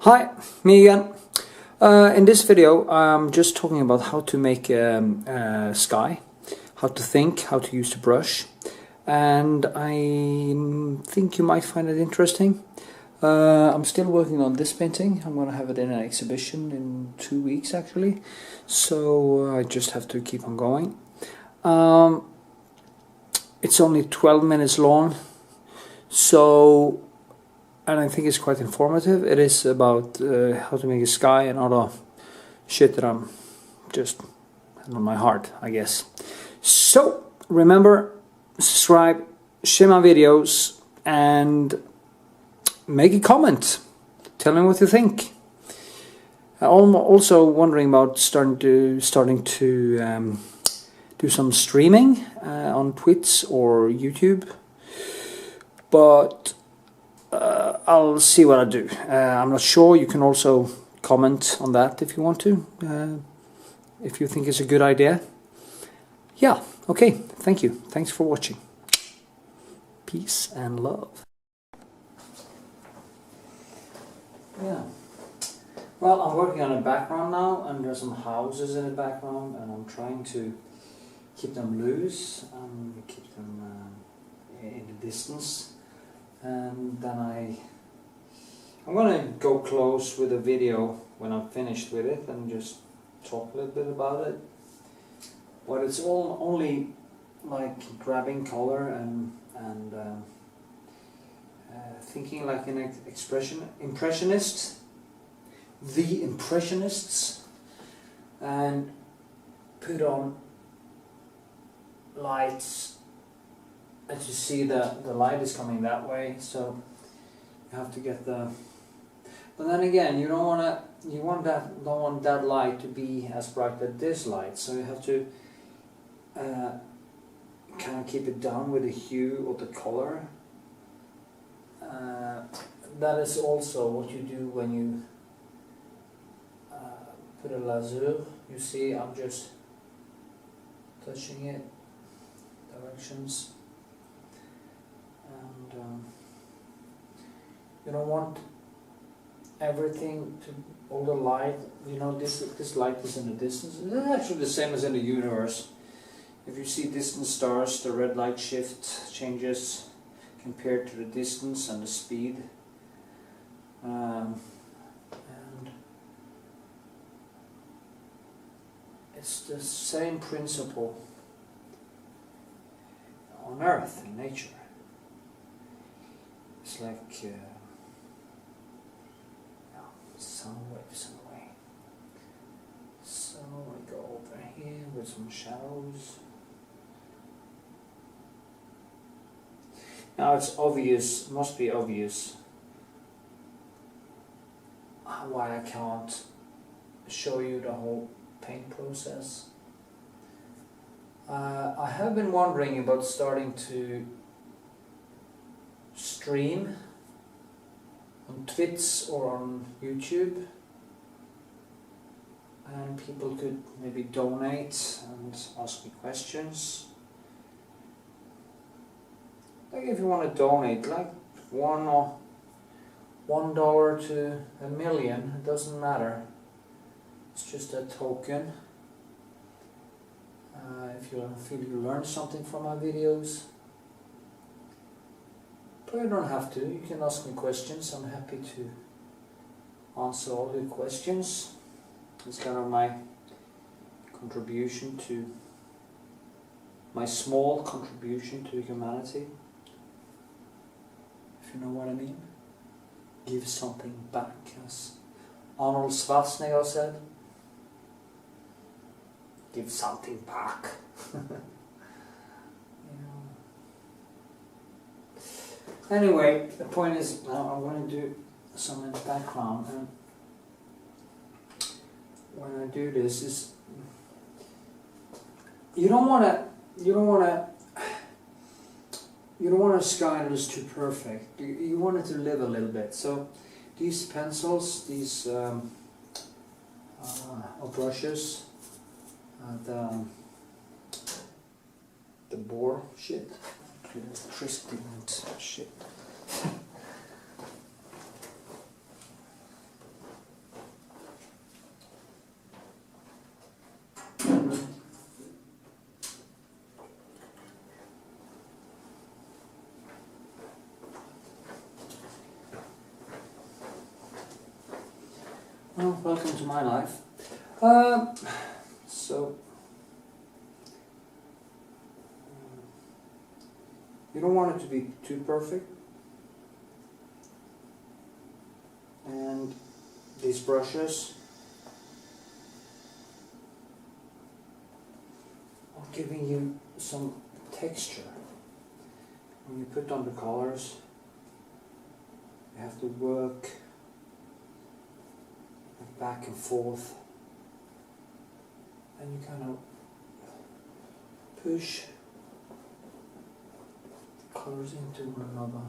Hi, me again. In this video I'm just talking about how to make a sky, how to think, how to use the brush, and I think you might find it interesting. I'm still working on this painting. I'm gonna have it in an exhibition in 2 weeks actually, so I just have to keep on going. It's only 12 minutes long, and I think it's quite informative. It is about how to make a sky and other shit that I'm just on my heart, I guess. So remember, subscribe, share my videos, and make a comment. Tell me what you think. I'm also wondering about starting to do some streaming on Twitch or YouTube, but I'll see what I do. I'm not sure. You can also comment on that if you want to, if you think it's a good idea. Yeah, okay, thank you. Thanks for watching. Peace and love. Yeah. Well, I'm working on a background now, and there's some houses in the background, and I'm trying to keep them loose and keep them in the distance. And then I'm gonna go close with a video when I'm finished with it and just talk a little bit about it. But it's all only like grabbing color and thinking like an impressionist, the impressionists, and put on lights. As you see, the light is coming that way, so you have to get the. But then again, you don't want that light to be as bright as this light, so you have to kind of keep it down with the hue or the color. That is also what you do when you put a laser. You see, I'm just touching it, directions. And you don't want everything to, all the light, you know, this light is in the distance. It's actually the same as in the universe. If you see distant stars, the red light shift changes compared to the distance and the speed. And it's the same principle on Earth, in nature. It's like sound waves in a way. So I go over here with some shadows. Now it's obvious, must be obvious, why I can't show you the whole paint process. I have been wondering about starting to stream on Twitch or on YouTube, and people could maybe donate and ask me questions. Like if you want to donate, like $1 to $1 million, it doesn't matter. It's just a token. If you feel you learn something from my videos. But you don't have to. You can ask me questions. I'm happy to answer all your questions. It's kind of my contribution to, my small contribution to humanity. If you know what I mean. Give something back, as Arnold Schwarzenegger said. Give something back. Anyway, the point is, now I'm going to do some in the background, and when I do this, is you don't want a sky that is too perfect. You want it to live a little bit. So these pencils, these or brushes, the boar shit. Electricity and shit. Well, welcome to my life. So you don't want it to be too perfect, and these brushes are giving you some texture. When you put on the colors, you have to work back and forth, and you kind of push the colors into one another.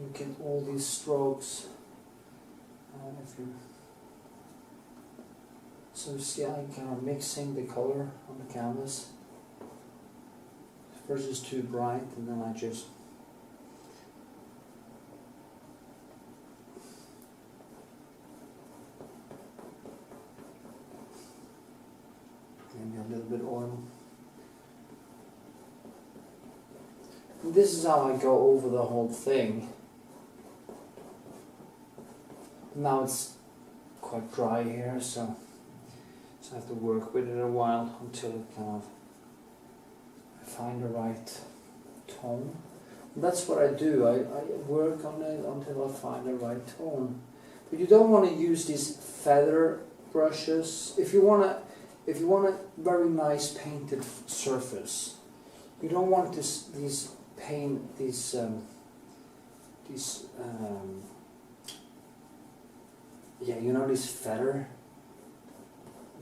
You get all these strokes, and if you see, I'm kind of mixing the color on the canvas. First it's too bright, and then I just maybe a little bit oil. And this is how I go over the whole thing. Now it's quite dry here, so I have to work with it a while until it kind of I find the right tone. And that's what I do. I work on it until I find the right tone. But you don't want to use these feather brushes. If you want a very nice painted surface, you don't want these yeah, you know, this feather,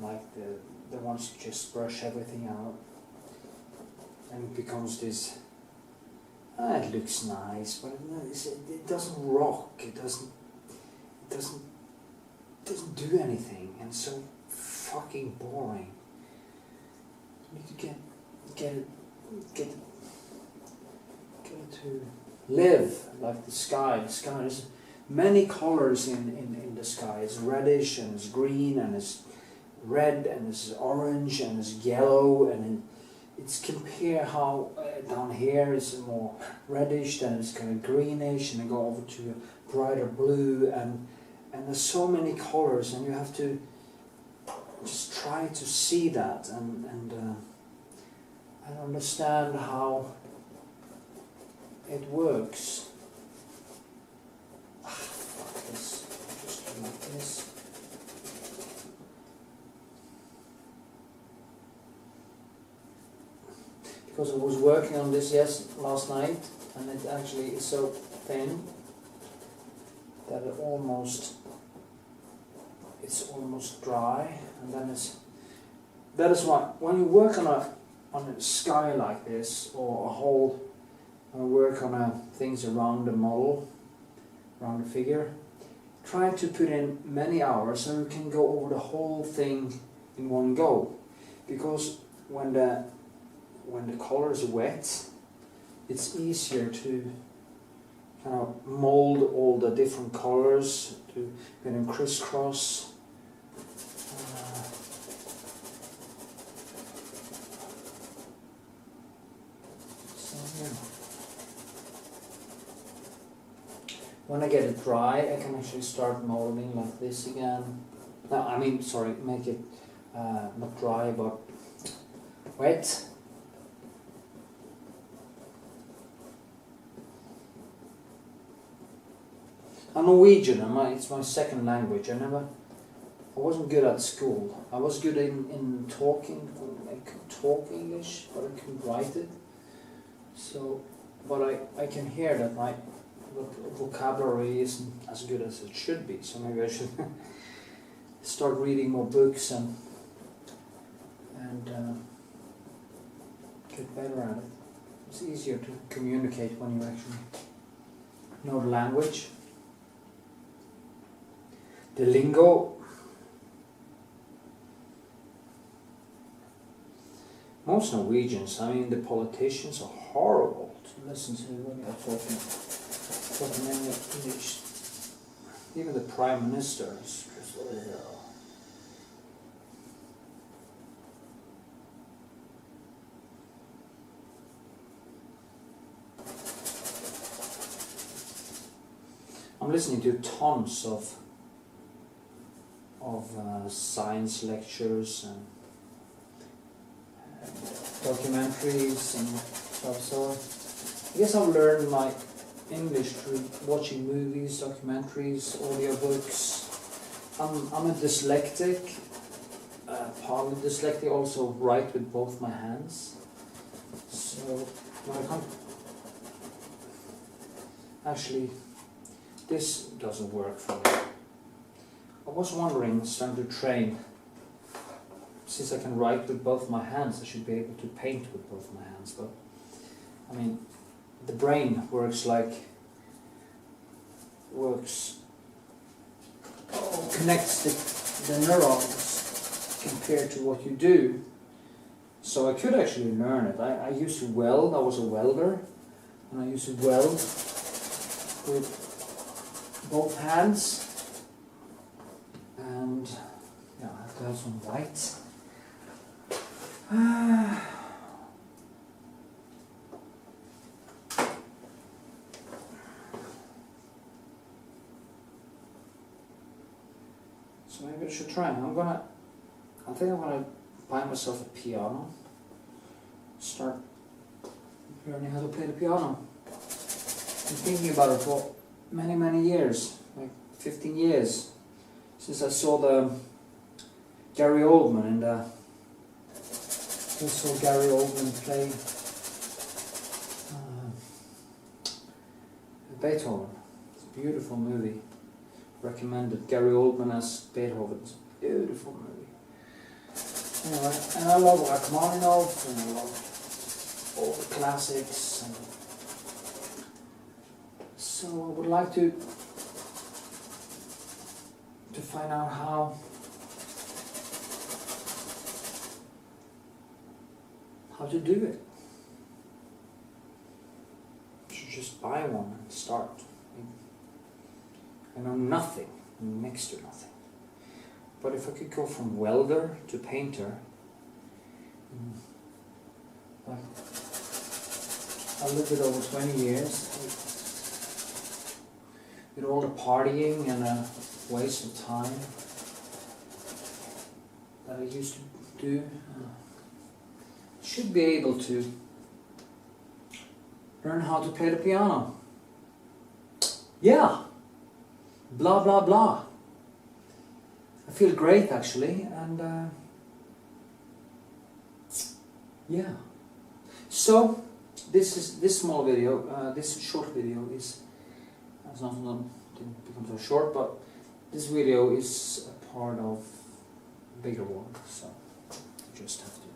like the ones that just brush everything out, and it becomes this. It looks nice, but it doesn't rock. It doesn't do anything, and it's so fucking boring. You need to get it to live like the sky. The sky, there's many colors in the sky. It's reddish, and it's green, and it's red, and it's orange, and it's yellow, and it's compare how down here it's more reddish, then it's kind of greenish, and then go over to a brighter blue, and there's so many colors, and you have to just try to see that and understand how it works. Fuck this. Just do like this. Because I was working on this last night, and it actually is so thin that it's almost dry, and then that is why when you work on a sky like this, or a whole work on things around the model, around the figure, try to put in many hours so you can go over the whole thing in one go, because when the color is wet, it's easier to kind of mold all the different colors to get them crisscross. When I get it dry, I can actually start molding like this again. No, I mean, sorry, make it not dry but wet. I'm Norwegian, it's my second language. I wasn't good at school. I was good in talking, I could talk English, but I couldn't write it. So, but I can hear that my vocabulary isn't as good as it should be, so maybe I should start reading more books and get better at it. It's easier to communicate when you actually know the language. The lingo. Most Norwegians, I mean the politicians, are horrible to listen to when they're talking English. Even the Prime Minister is just I'm listening to tons of of science lectures and documentaries and stuff. So I guess I've learned my English through watching movies, documentaries, audiobooks. I'm a dyslexic, partly dyslexic, also write with both my hands. So when I come, actually, this doesn't work for me. I was wondering, starting to train, since I can write with both my hands, I should be able to paint with both my hands. But I mean, the brain works connects the neurons compared to what you do. So I could actually learn it. I used to weld. I was a welder, and I used to weld with both hands. And yeah, I have to have some white. So maybe I should try. I think I'm gonna buy myself a piano. Start learning how to play the piano. I'm thinking about it for many years, like 15 years, since I saw the Gary Oldman and I saw Gary Oldman play Beethoven. It's a beautiful movie. Recommended. Gary Oldman as Beethoven. It's a beautiful movie. Anyway, and I love Rachmaninoff and I love all the classics. And so I would like to find out how to do it. I should just buy one and start. I know nothing, next to nothing. But if I could go from welder to painter, like I lived it over 20 years with all the partying and a waste of time that I used to do, should be able to learn how to play the piano. Yeah. Blah blah blah. I feel great actually, and yeah. So this small video, this short video is, it's not didn't become so short, but this video is a part of a bigger one. So you just have to